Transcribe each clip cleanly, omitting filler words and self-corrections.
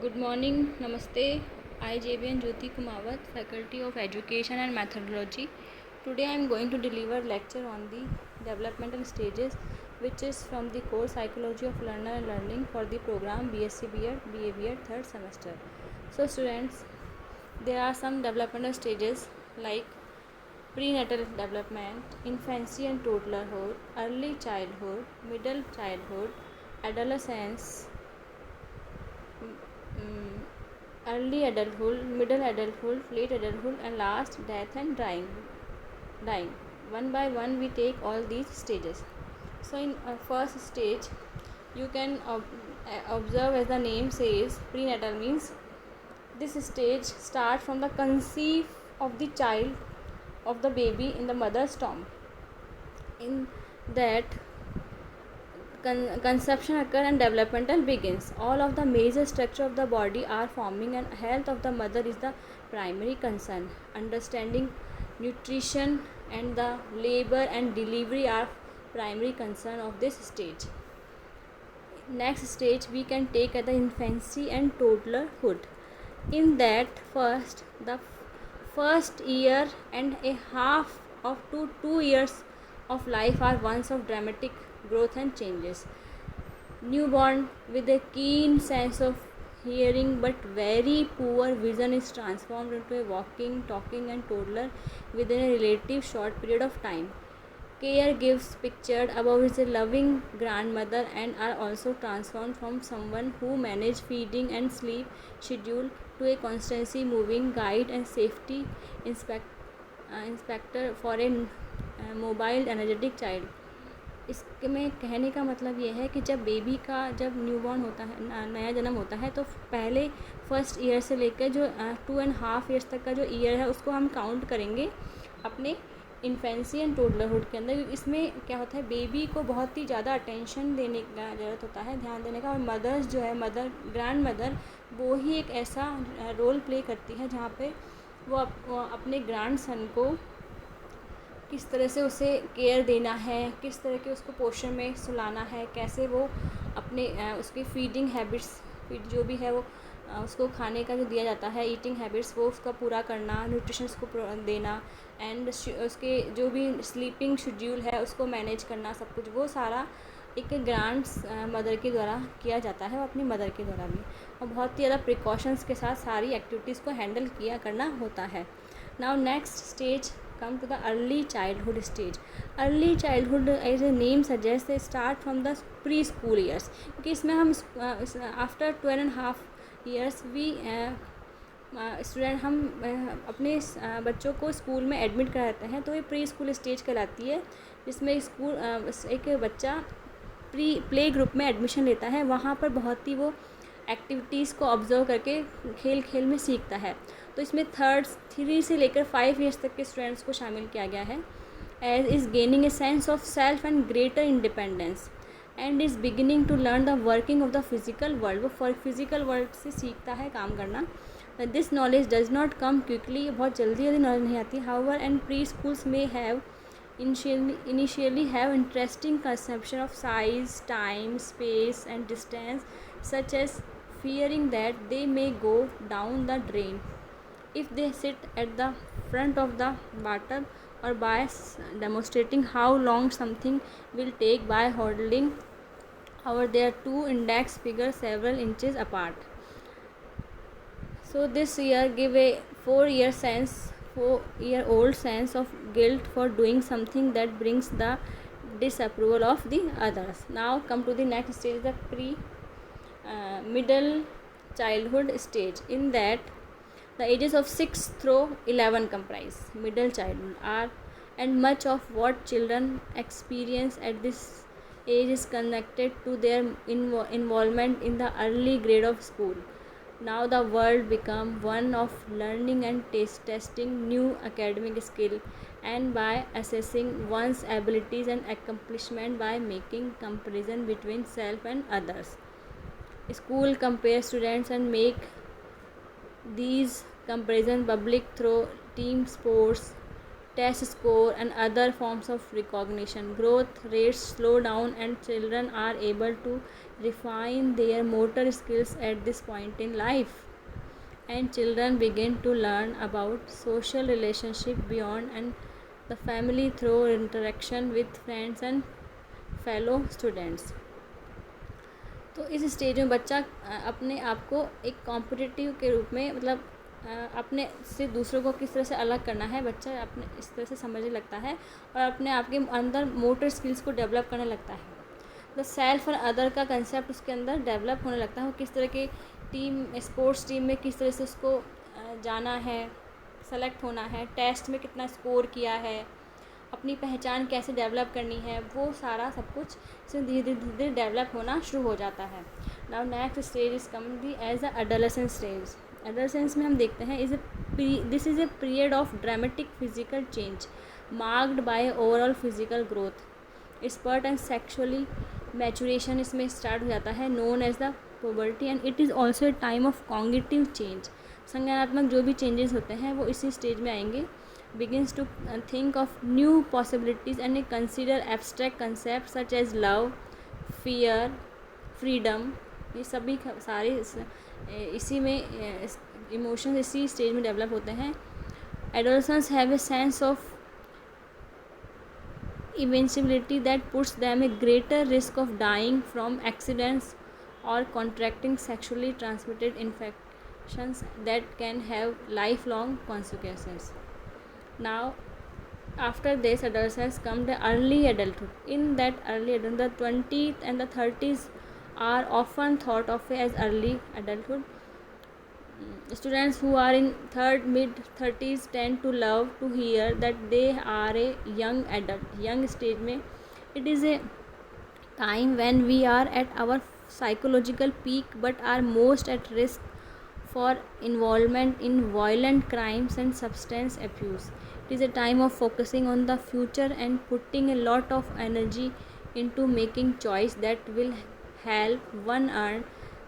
Good morning, Namaste. I JBN Jyoti Kumawat, Faculty of Education and Methodology. Today I am going to deliver lecture on the developmental stages, which is from the course Psychology of Learner and Learning for the program BSc B.Ed, BA B.Ed third semester. So students, there are some developmental stages like prenatal development, infancy and toddlerhood, early childhood, middle childhood, adolescence, mm, early adulthood, middle adulthood, late adulthood, and last death and dying. Dying. One by one, we take all these stages. So, in first stage, you can observe, as the name says, prenatal means this stage starts from the conceive of the child, of the baby in the mother's womb. In that, conception occur and developmental begins. All of the major structure of the body are forming, and health of the mother is the primary concern. Understanding nutrition and the labor and delivery are primary concern of this stage. Next stage we can take at the infancy and toddlerhood. In that the first year and a half of 2 years of life are ones of dramatic growth and changes. Newborn with a keen sense of hearing but very poor vision is transformed into a walking, talking, and toddler within a relatively short period of time. Caregivers pictured above is a loving grandmother and are also transformed from someone who manages feeding and sleep schedule to a constantly moving guide and safety inspector for a mobile energetic child. इसमें कहने का मतलब ये है कि जब baby का जब न्यूबॉर्न होता है, नया जन्म होता है, तो पहले फर्स्ट ईयर से लेकर जो 2.5 ईयर्स तक का जो ईयर है उसको हम काउंट करेंगे अपने इन्फेंसी एंड टोडलरहुड के अंदर. इसमें क्या होता है, बेबी को बहुत ही ज़्यादा अटेंशन देने का ज़रूरत होता है, ध्यान देने का. और मदर्स जो है, ग्रैंड मदर, वो ही एक ऐसा रोल प्ले करती है जहाँ पे वो अपने ग्रैंड सन को किस तरह से उसे केयर देना है, किस तरह के उसको पोषण में सुलाना है, कैसे वो अपने उसकी फीडिंग हैबिट्स, जो भी है वो उसको खाने का जो दिया जाता है, ईटिंग हैबिट्स, वो उसका पूरा करना, न्यूट्रिशन को देना, एंड उसके जो भी स्लीपिंग शेड्यूल है उसको मैनेज करना, सब कुछ वो सारा एक ग्रैंड मदर के द्वारा किया जाता है, और अपनी मदर के द्वारा भी, और बहुत ही ज़्यादा प्रिकॉशंस के साथ सारी एक्टिविटीज़ को हैंडल करना होता है. Now next stage come to the early childhood stage. Early childhood, as a name suggests, they start from the preschool years, क्योंकि इसमें हम after 2.5 years we स्टूडेंट हम अपने बच्चों को स्कूल में एडमिट कराते हैं, तो ये प्री स्कूल स्टेज कहलाती है, जिसमें स्कूल एक बच्चा प्ले ग्रुप में एडमिशन लेता है. वहाँ पर बहुत ही वो एक्टिविटीज़ को ऑब्जर्व करके खेल खेल में सीखता है. तो इसमें 3 से लेकर 5 ईयर्स तक के स्टूडेंट्स को शामिल किया गया है. Age is gaining a sense of self and greater independence and is beginning to learn the working of the physical world. वो फिजिकल वर्ल्ड से सीखता है काम करना. This knowledge does not come quickly, बहुत जल्दी नॉलेज नहीं आती. हाउएवर एंड प्री स्कूल्स में have initially have interesting conception of size, time, space, and distance, such as fearing that they may go down the drain if they sit at the front of the bathtub, or by demonstrating how long something will take by holding over their two index fingers several inches apart. So this year give a 4-year-old sense of guilt for doing something that brings the disapproval of the others. Now come to the next stage, the middle childhood stage. In that the ages of 6 through 11 comprise middle childhood are, and much of what children experience at this age is connected to their involvement in the early grade of school. Now the world become one of learning and testing new academic skill, and by assessing one's abilities and accomplishment by making comparison between self and others. School compare students and make these comparison public through team sports, test score, and other forms of recognition. Growth rates slow down, and children are able to refine their motor skills at this point in life. And children begin to learn about social relationship beyond and the family through interaction with friends and fellow students. तो इस stage में बच्चा अपने आप को एक competitive के रूप में मतलब अपने से दूसरों को किस तरह से अलग करना है बच्चा अपने इस तरह से समझने लगता है और अपने आप के अंदर मोटर स्किल्स को डेवलप करने लगता है. द सेल्फ और अदर का कंसेप्ट उसके अंदर डेवलप होने लगता है. वो किस तरह के टीम स्पोर्ट्स टीम में किस तरह से उसको जाना है, सेलेक्ट होना है, टेस्ट में कितना स्कोर किया है, अपनी पहचान कैसे डेवलप करनी है, वो सारा सब कुछ इसमें धीरे धीरे डेवलप होना शुरू हो जाता है. Now next stage is coming the age a adolescence stage. Adolescence में हम देखते हैं this is a period of dramatic physical change marked by overall physical growth, spurt and sexually maturation इसमें स्टार्ट हो जाता है, known as the puberty, and it is also a time of cognitive change. संज्ञानात्मक जो भी changes होते हैं वो इसी स्टेज में आएंगे. begins to think of new possibilities and consider abstract concepts such as love, fear, freedom. ये सभी सारे इसी में इमोशंस इसी स्टेज में डेवलप होते हैं. Adolescents have a sense of invincibility that puts them a greater risk of dying from accidents or contracting sexually transmitted infections that can have lifelong consequences. Now after this adolescence come the early adulthood. In that early adulthood, the 20s and the 30s are often thought of as early adulthood. Students who are in mid 30s tend to love to hear that they are a young adult. Young stage में it is a time when we are at our psychological peak but are most at risk for involvement in violent crimes and substance abuse. It is a time of focusing on the future and putting a lot of energy into making choice that will help one earn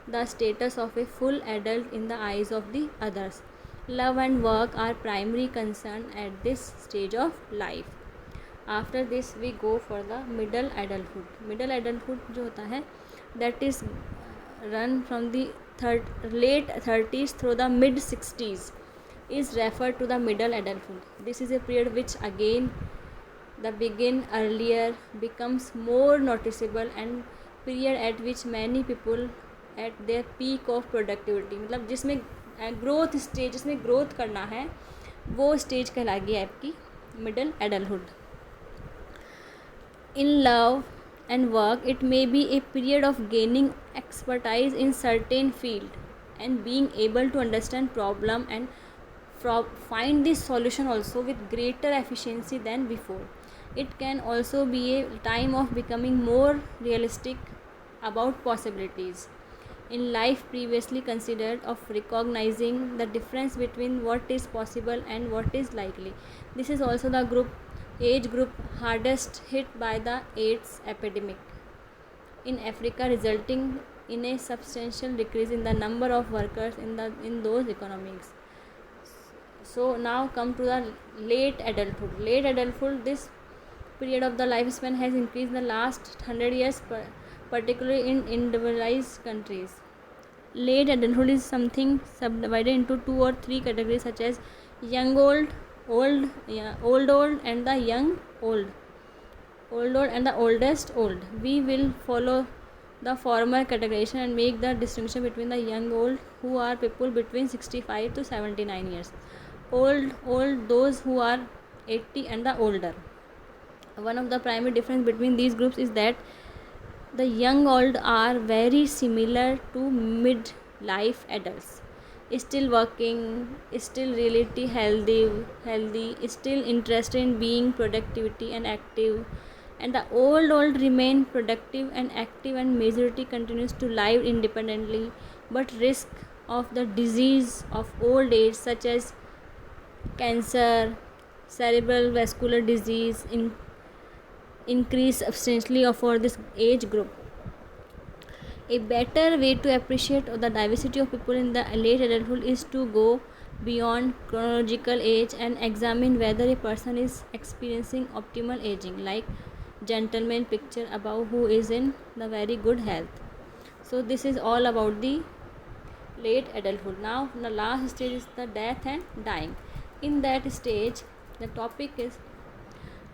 the status of a full adult in the eyes of the others. Love and work are primary concern at this stage of life. After this we go for the middle adulthood. Middle adulthood जो होता है that is run from the late 30s through the mid 60s is referred to the middle adulthood. This is a period which again the begin earlier becomes more noticeable and period at which many people at their peak of productivity मतलब जिसमें growth stage जिसमें growth करना है वो stage कहलाएगी आपकी middle adulthood. In love and work, it may be a period of gaining expertise in certain field and being able to understand problem and find this solution also with greater efficiency than before. It can also be a time of becoming more realistic about possibilities in life previously considered, of recognizing the difference between what is possible and what is likely. This is also the age group hardest hit by the AIDS epidemic in Africa, resulting in a substantial decrease in the number of workers in those economies. So now come to the late adulthood. Late adulthood, this period of the lifespan has increased in the last 100 years, particularly in industrialized countries. Late adulthood is something subdivided into 2 or 3 categories such as young old, old, and the young old, and the oldest old. We will follow the former categorization and make the distinction between the young old, who are people between 65 to 79 years. Old, those who are 80 and the older. One of the primary difference between these groups is that the young old are very similar to mid-life adults, still working, still really healthy, still interested in being productivity and active, and the old remain productive and active, and majority continues to live independently, but risk of the disease of old age such as cancer, cerebral vascular disease increase substantially for this age group. A better way to appreciate the diversity of people in the late adulthood is to go beyond chronological age and examine whether a person is experiencing optimal aging, like gentleman picture above who is in the very good health. So this is all about the late adulthood. Now the last stage is the death and dying. In that stage, the topic is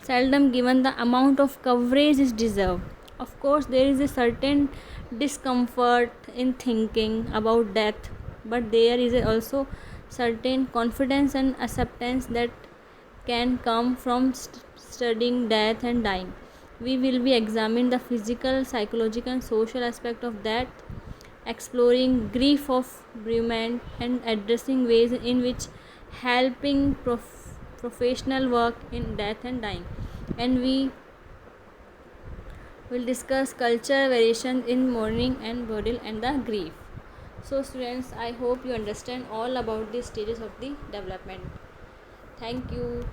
seldom given the amount of coverage is deserved. Of course, there is a certain discomfort in thinking about death, but there is also certain confidence and acceptance that can come from studying death and dying. We will be examining the physical, psychological, and social aspect of death, exploring grief of bereavement, and addressing ways in which helping professional work in death and dying. And we will discuss culture variation in mourning and burial and the grief. So students, I hope you understand all about the stages of the development. Thank you.